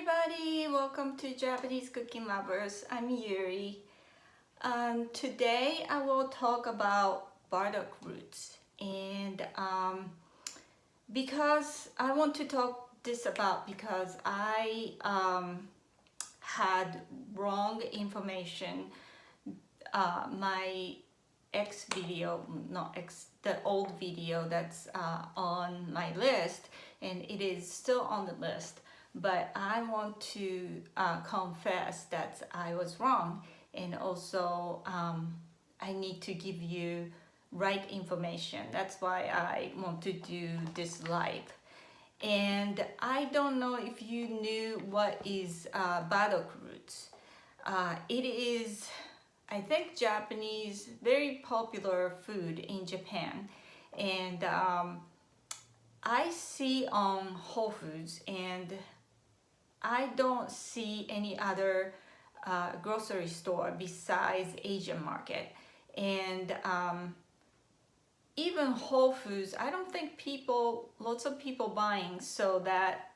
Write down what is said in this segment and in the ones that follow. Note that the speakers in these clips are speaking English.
everybody, welcome to Japanese Cooking Lovers. I'm Yuri. Today I will talk about burdock roots, and because I want to talk this about because I had wrong information. My X video, not X, the old video that's on my list, and it is still on the list, but I want to confess that I was wrong, and also I need to give you right information. That's why I want to do this live. And I don't know if you knew what is burdock roots. It is, I think, Japanese, very popular food in Japan. And I see on Whole Foods, and I don't see any other grocery store besides Asian market. And even Whole Foods, I don't think lots of people buying, so that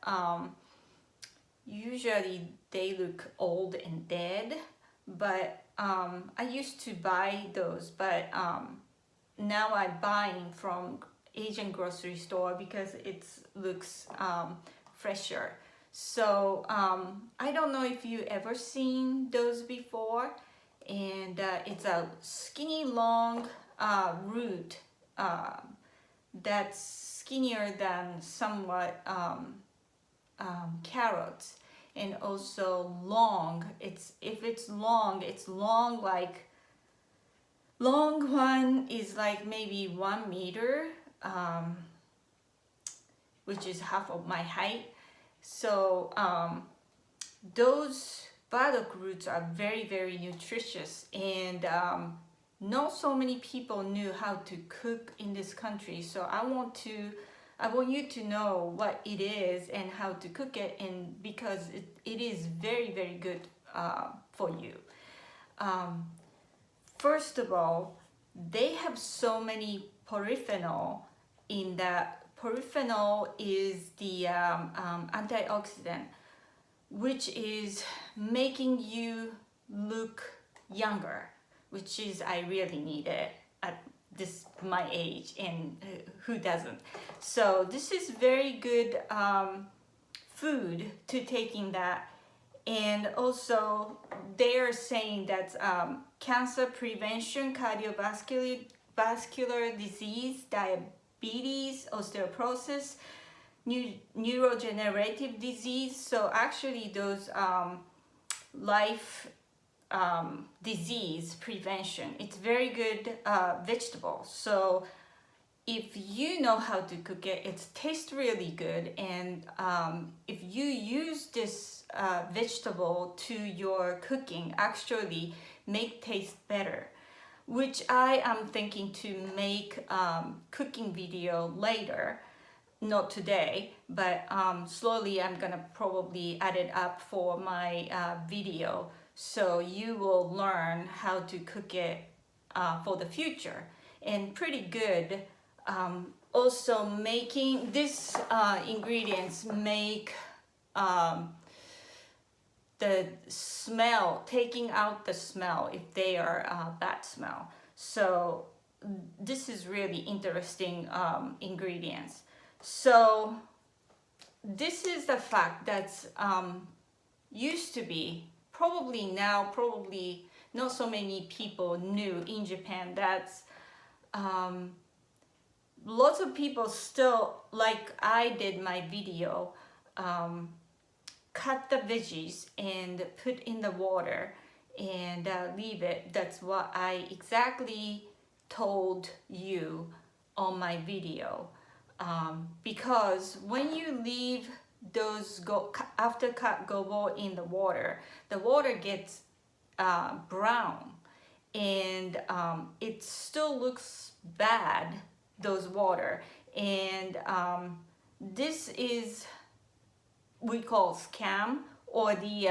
usually they look old and dead. But I used to buy those, but now I'm buying from Asian grocery store because it looks fresher. So I don't know if you ever seen those before, and it's a skinny long root that's skinnier than somewhat carrots, and also long. If it's long, like long one is like maybe 1 meter, which is half of my height. So those burdock roots are very, very nutritious, and not so many people knew how to cook in this country. So I want you to know what it is and how to cook it, and because it is very, very good for you. First of all, they have so many polyphenol in that. Polyphenol is the antioxidant, which is making you look younger, which is I really need it at my age, and who doesn't? So this is very good food to taking that. And also they are saying that cancer prevention, cardiovascular disease, diabetes, osteoporosis, neurodegenerative disease. So actually those life disease prevention, it's very good vegetable. So if you know how to cook it, it tastes really good. And if you use this vegetable to your cooking, actually make taste better, which I am thinking to make cooking video later, not today, but slowly I'm gonna probably add it up for my video, so you will learn how to cook it for the future. And pretty good. Also making this ingredients make the smell, taking out the smell if they are bad smell. So this is really interesting ingredients. So this is the fact that used to be, probably now, probably not so many people knew in Japan, that lots of people still, like I did my video, cut the veggies and put in the water and leave it. That's what I exactly told you on my video. Because when you leave those after cut gobo in the water gets brown, and it still looks bad, those water. And this is we call scam, or the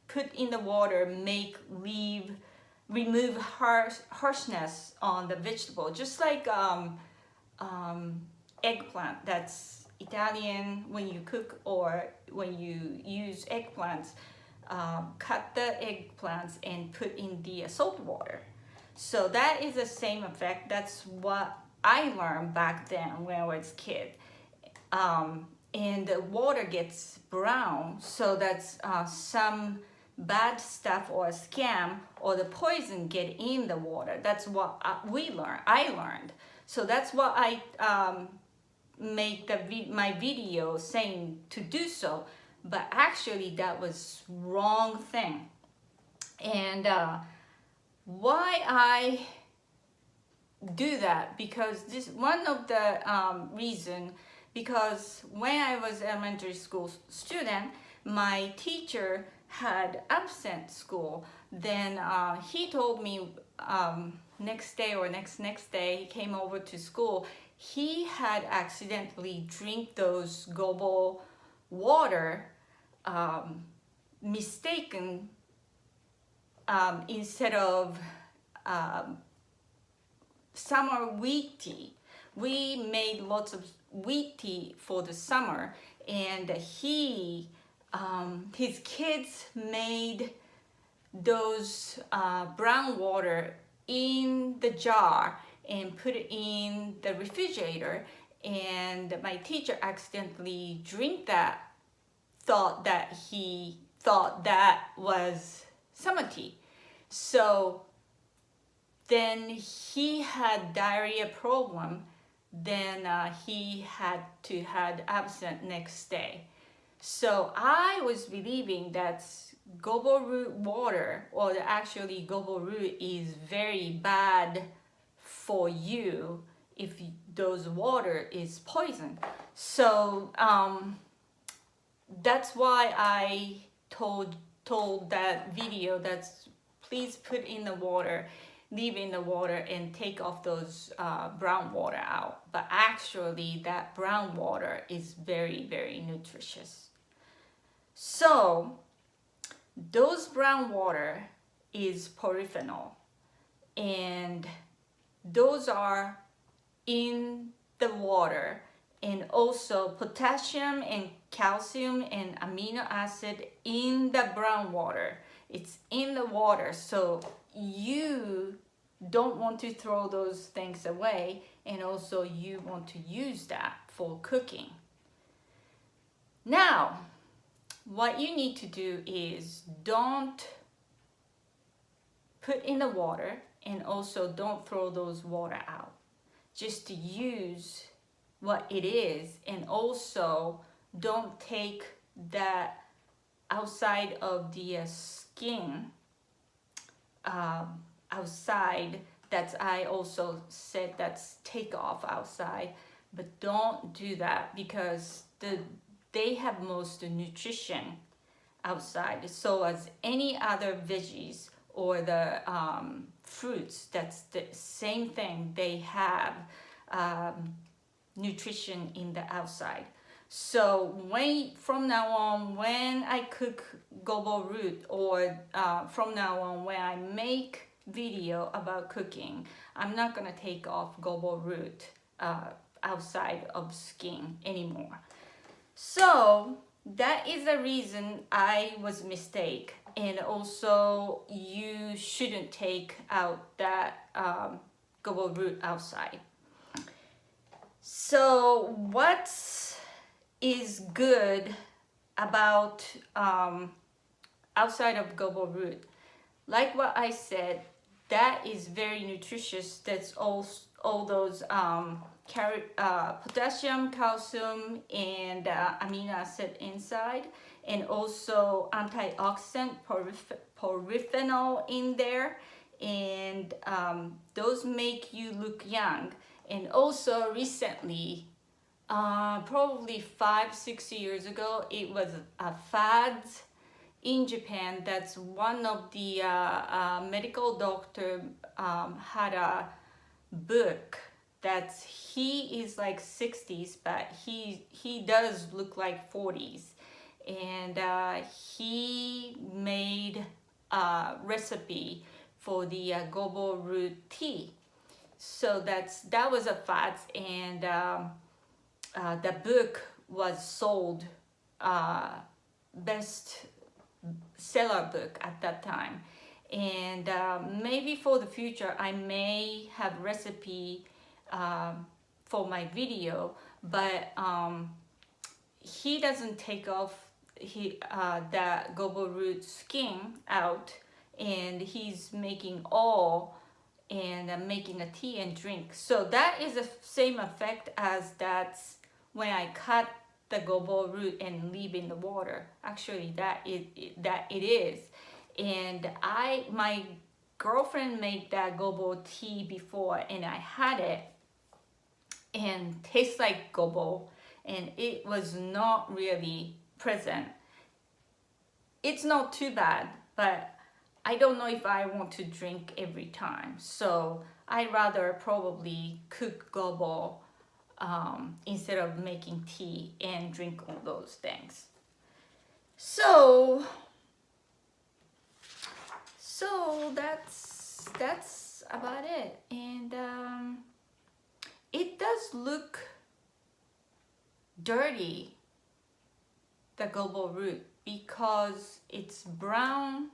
put in the water remove harshness on the vegetable, just like eggplant. That's Italian, when you cook or when you use eggplants, cut the eggplants and put in the salt water. So that is the same effect. That's what I learned back then when I was a kid. And the water gets brown, so that's some bad stuff or a scam or the poison get in the water. That's what I learned. So that's what I make my video saying to do so. But actually that was wrong thing. And why I do that, because this one of the reason, because when I was elementary school student, my teacher had absent school. Then he told me next day or next day he came over to school, he had accidentally drink those gobo water mistaken instead of summer wheat tea. We made lots of wheat tea for the summer, and his kids made those brown water in the jar and put it in the refrigerator, and my teacher accidentally drank that, thought that was summer tea. So then he had diarrhea problem. Then he had to had absent next day. So I was believing that gobo root water, or actually gobo root, is very bad for you if those water is poison. So that's why I told that video that's please put in the water, leave in the water, and take off those brown water out. But actually that brown water is very, very nutritious. So those brown water is polyphenol, and those are in the water, and also potassium and calcium and amino acid in the brown water. It's in the water, so you don't want to throw those things away, and also you want to use that for cooking. Now, what you need to do is don't put in the water, and also don't throw those water out. Just to use what it is, and also don't take that outside of the skin outside. That's, I also said that's take off outside, but don't do that, because they have most nutrition outside. So as any other veggies or the fruits, that's the same thing. They have nutrition in the outside. So from now on, when I cook gobo root, or from now on when I make video about cooking, I'm not gonna take off gobo root outside of skin anymore. So that is the reason I was mistake, and also you shouldn't take out that gobo root outside. So what is good about outside of gobo root? Like what I said, that is very nutritious. That's all those potassium, calcium, and amino acid inside, and also antioxidant polyphenol in there, and those make you look young. And also recently, probably 5-6 years ago, it was a fad in Japan. That's one of the medical doctor had a book that he is like 60s, but he does look like 40s, and he made a recipe for the gobo root tea. So that was a fad, and the book was sold best seller book at that time. And maybe for the future I may have recipe for my video, but he doesn't take off the gobo root skin out, and he's making oil and making a tea and drink. So that is the same effect as that's when I cut the gobo root and leave in the water. Actually, that it is. And my girlfriend made that gobo tea before, and I had it, and tastes like gobo, and it was not really present. It's not too bad, but I don't know if I want to drink every time. So I'd rather probably cook gobo instead of making tea and drink all those things. So that's about it. And it does look dirty, the gobo root, because it's brown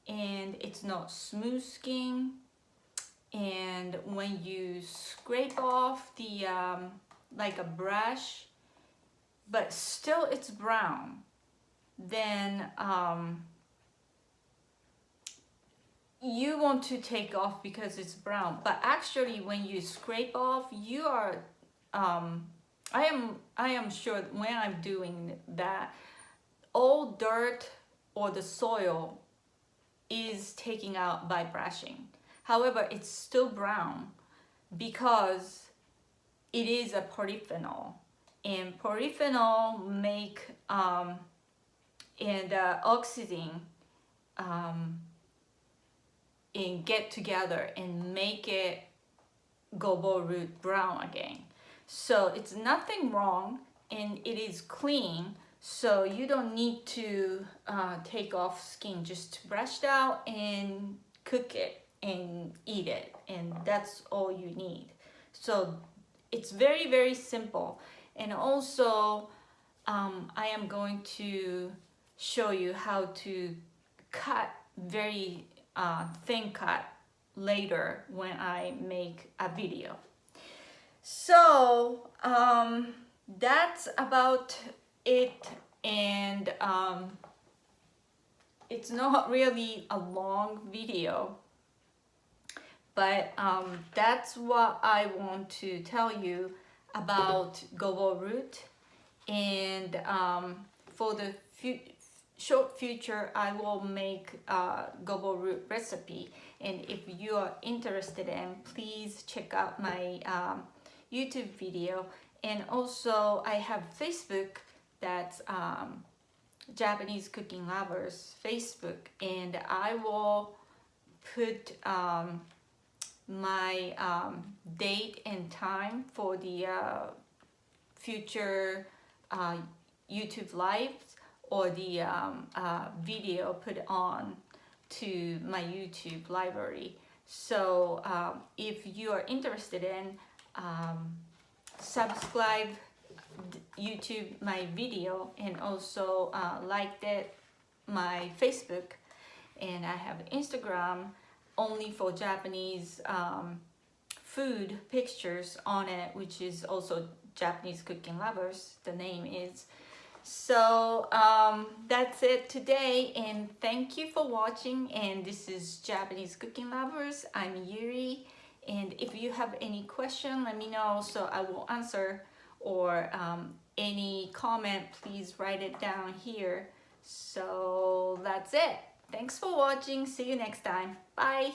and it's not smooth skin. And when you scrape off the like a brush, but still it's brown, then you want to take off because it's brown. But actually when you scrape off, you are I am sure when I'm doing that, all dirt or the soil is taken out by brushing. However, it's still brown because it is a polyphenol, and polyphenol make and oxidine and get together and make it gobo root brown again. So it's nothing wrong, and it is clean. So you don't need to take off skin, just brush it out and cook it and eat it, and that's all you need. So it's very, very simple. And also I am going to show you how to cut very thin cut later when I make a video. So that's about it. And it's not really a long video, but that's what I want to tell you about gobo root. And for the short future, I will make a gobo root recipe. And if you are interested in, please check out my YouTube video. And also I have Facebook, that's Japanese Cooking Lovers Facebook, and I will put my date and time for the future YouTube lives, or the video put on to my YouTube library. So if you are interested in, subscribe YouTube my video, and also liked it my Facebook. And I have Instagram only for Japanese food pictures on it, which is also Japanese Cooking Lovers, the name is. So that's it today, and thank you for watching. And this is Japanese Cooking Lovers. I'm Yuri, and if you have any question, let me know so I will answer, or any comment, please write it down here. So that's it. Thanks for watching. See you next time. Bye.